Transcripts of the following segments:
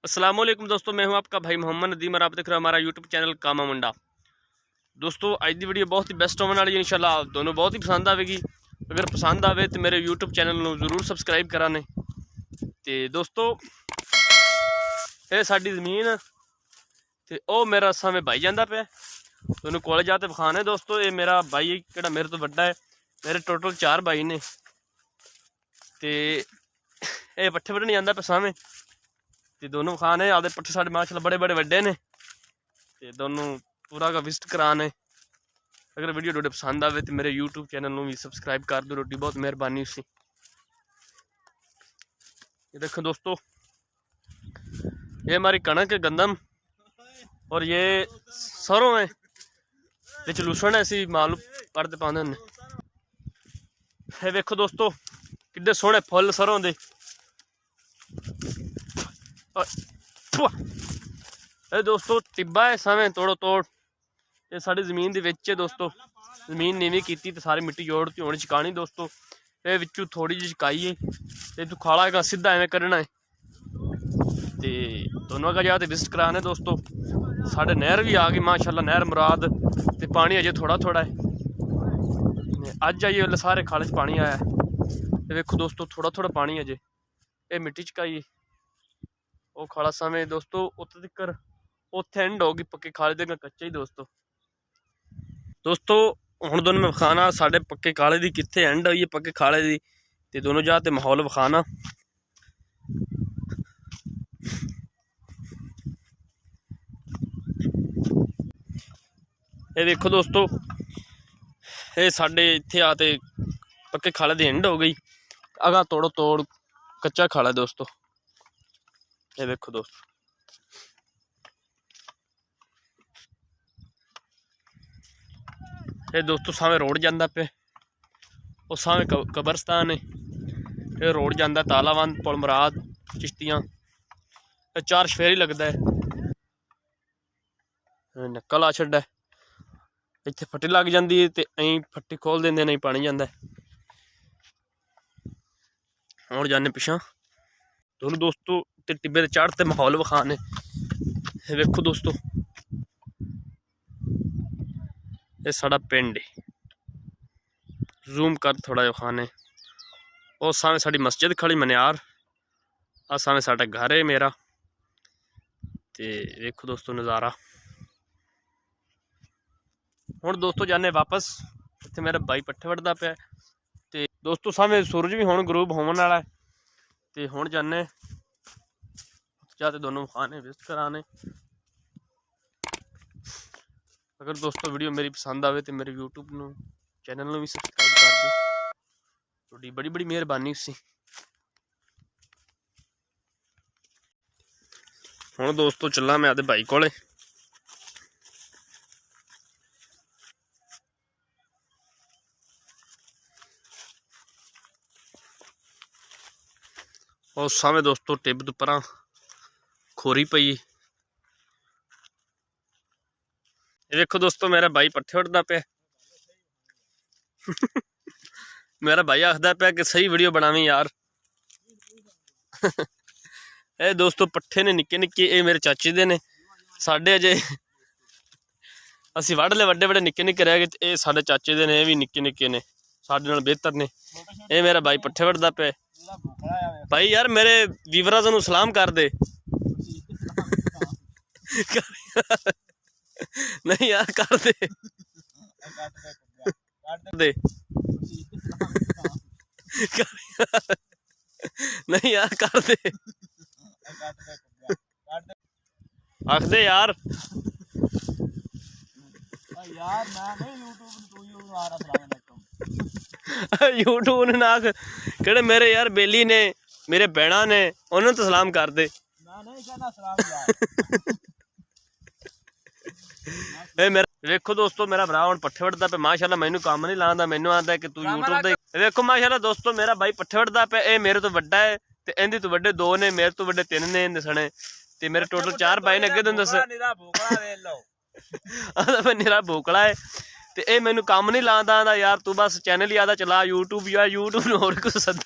अस्सलाम वालेकुम दोस्तों, मैं हूं आपका भाई मोहम्मद नदीम और आप देख रहे हो हमारा यूट्यूब चैनल कामा मुंडा। दोस्तों आज की वीडियो बहुत ही बेस्ट होने वाली है, इंशाल्लाह दोनों बहुत ही पसंद आएगी। अगर पसंद आवे तो मेरे यूट्यूब चैनल को जरूर सबसक्राइब कराने। तो दोस्तों ये साडी जमीन ते ओ मेरा सामने भाई जाता पे दोनों कॉलेज जाते विखाने। दोस्तों ये मेरा भाई केड़ा मेरे तो बड़ा है, मेरे टोटल 4 भाई ने। तो ये पट्ठे वड्ढने जाता पे सामने ते दोनों खाने आदे पट्ठे साढ़े माशाल्लाह बड़े बड़े वड्डे ने ते दोनों पूरा का विजिट कराने। अगर वीडियो थोड़े पसंद आवे तो मेरे यूट्यूब चैनल को भी सबसक्राइब कर दो, रोटी बहुत मेहरबानी उसी। ये देखो दोस्तों ये हमारी कणक है, गंदम, और ये सरों है, बिच लूसण है, ऐसी मालूम पड़ते पाते हैं। ये देखो दोस्तों किड्डे सोहने फुल सरों दे। ये दोस्तों टिब्बा है सामने तोड़ो तोड़, ये साड़ी जमीन दे विच है। दोस्तों जमीन नीवी की तो सारी मिट्टी जोड़ती होनी चकानी। दोस्तों ये विचू थोड़ी जी चकाई है, ये तू खाला है सीधा एवं करना है। तो दोनों का जाते विजिट कराने। दोस्तों साढ़े नहर भी आ गई माशाल्लाह, नहर मुराद, तो पानी अजे थोड़ा थोड़ा है। अज आइए वाले सारे खाले च पानी आया है। देखो दोस्तों थोड़ा थोड़ा पानी अजे, ये मिट्टी चकाई वो खाला समय। दोस्तों उत्थे तक उत्थे एंड होगी पक्के खाले दे कच्चे ही। दोस्तों हुण दोनों में विखाना साढ़े पक्के खाले दी कित्थे एंड होई है पक्के खाले दी, ते दोनों जाते माहौल विखाना। ये देखो दोस्तों ये साढ़े इत्थे आते पक्के खाले दी एंड हो गई, अगा तोड़ो तोड़ कच्चा खाला है। दोस्तों ये देखो दोस्तों ये दोस्तों सामने रोड जाता पे, और सामने कब्रस्तान है। ये रोड जाता तालाबंद पुल मुराद चिश्तियां, 4 शफेरी लगता है। नक्का ला छड्डा इत्थे फट्टी लग जाती है, तो अं फट्टी खोल देंगे नहीं पानी जाता है। हुण जाने पिछा दोनों दोस्तों ते टिब्बे ते चढ़ते माहौल विखाने। देखो दोस्तों ये साड़ा पिंड है, जूम कर थोड़ा विखाने। और सामने साड़ी मस्जिद खड़ी मनियार, आ सामने साड़ा घर है मेरा। ते देखो दोस्तों नज़ारा। हुण दोस्तों जाने वापस, इत्थे मेरा भाई पट्ठे वड्ढदा पिया। ते दोस्तों सामने सूरज भी हुण गरूब होने वाला है, ते हुण जाने जाते दोनों खाने विजिट कराने। अगर दोस्तों वीडियो मेरी पसंद आवे तो मेरे यूट्यूब चैनल को भी सबसक्राइब कर दो, थोड़ी बड़ी बड़ी मेहरबानी उसी। हुण दोस्तों चला मैं आदे भाई कोले। और सामने दोस्तों टिब तो परा खोरी पई। ये देखो दोस्तों मेरा भाई पट्ठे वड्ढदा पिया। मेरा भाई आखदा पिया कि सही वीडियो बनावी यार। ये दोस्तों पट्ठे ने निक्के निक्के, ये मेरे चाचे दे ने, साढ़े अजे असी वढ़ ले वड्डे वड्डे निक्के निक्के रह गए। ये साढ़े चाचे दे ने, ये भी निक्के निक्के ने, साढ़े नाल बेहतर ने। ये मेरा भाई पट्ठे वड्ढदा पिया। भाई यार मेरे वीवरां नूं सलाम कर दे। नहीं यार कर दे दे नहीं यार कर दे, आख दे यार। यूट्यूब ने ना केड़े मेरे यार बेली ने, मेरे भैणा ने, उन्होंने तो सलाम कर दे। देखो दोस्तों मेरा भरा हुण पट्ठे वड्ढदा पे माशाल्लाह, मैनू काम नहीं लांदा, मैनू आंदा कि तू यूट्यूब दे। देखो माशाल्लाह दोस्तों मेरा भाई पट्ठे वड्ढदा पे, ये मेरे तो वड्डा है, ते इहदे तो वड्डे 2 ने, मेरे तो वड्डे 3 ने सने, ते मेरे टोटल 4 भाई ने। अगे तुहानू दस आंदा मैं निरा भोकड़ा है, ते ये मैनू काम नहीं लांदा, आंदा यार तू बस चैनल ही आदा चला यूट्यूब, यार यूट्यूब नूं होर कुछ सद।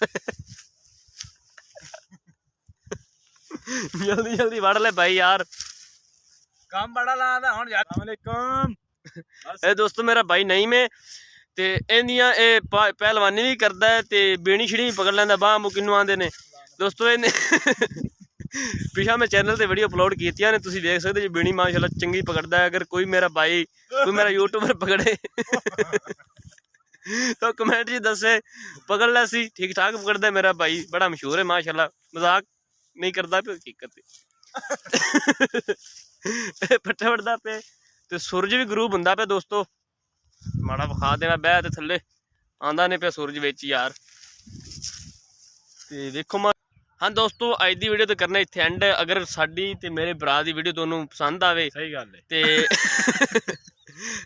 जल्दी जल्दी वड़ ले भाई यार, काम बड़ा लादा हुण यार। अस्सलाम वालेकुम। ਇਹ ਦੋਸਤੋ ਮੇਰਾ ਭਾਈ ਨਹੀਂ ਮੈਂ ਤੇ ਇਹਦੀਆਂ ਇਹ ਪਹਿਲਵਾਨੀ ਵੀ ਕਰਦਾ ਹੈ ਤੇ ਬੇਣੀ ਛੜੀ ਵੀ ਪਕੜ ਲੈਂਦਾ, ਬਾਹ ਮੂ ਕਿਨੂੰ ਆਂਦੇ ਨੇ ਦੋਸਤੋ। ਇਹਨੇ ਪਿਛਾ ਮੈਂ ਚੈਨਲ ਤੇ ਵੀਡੀਓ ਅਪਲੋਡ ਕੀਤੀਆਂ ਨੇ, ਤੁਸੀਂ ਦੇਖ ਸਕਦੇ ਜੀ। ਬੇਣੀ ਮਾਸ਼ਾਅੱਲਾ ਚੰਗੀ ਪਕੜਦਾ ਹੈ। ਅਗਰ ਕੋਈ ਮੇਰਾ ਭਾਈ ਕੋਈ ਮੇਰਾ यूट्यूबर पकड़े तो कमेंट जी दसे, पकड़ ला सी, ठीक ठाक पकड़ता है मेरा भाई, बड़ा मशहूर है माशाल्लाह, मजाक नहीं करता पे, हकीकत पट्ठे वड़दा पे ते सूरज भी गरूब हुंदा पे दोस्तों। माड़ा विखा देना बह ते थल्ले आंदा नहीं पे सूरज विच यार। ते देखो हाँ दोस्तों अज की वीडियो तो करना इत्थे एंड। अगर साडी ते मेरे भरा दी वीडियो तुहानू पसंद आवे, सही गल है, ते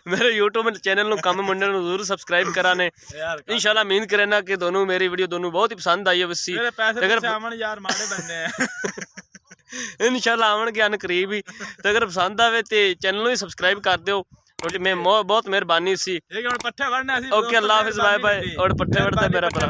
मेरे यूट्यूब चैनल नू काम मुंडे नू जरूर सबसक्राइब करा ने। इंशाल्लाह उम्मीद करना कि दोनों मेरी वीडियो दोनों बहुत ही पसंद आई है। वसी यार माड़े बंदे हैं इंशाल्लाह आवन के अन करीब ही। तो अगर पसंद आवे तो चैनल नू ही सबसक्राइब कर दियो, मैं बहुत मेहरबानी सी। पट्ठे वड़ने ओके अल्लाह हाफिज़, बाय बाय। और पट्ठे वड़दा मेरा भरा।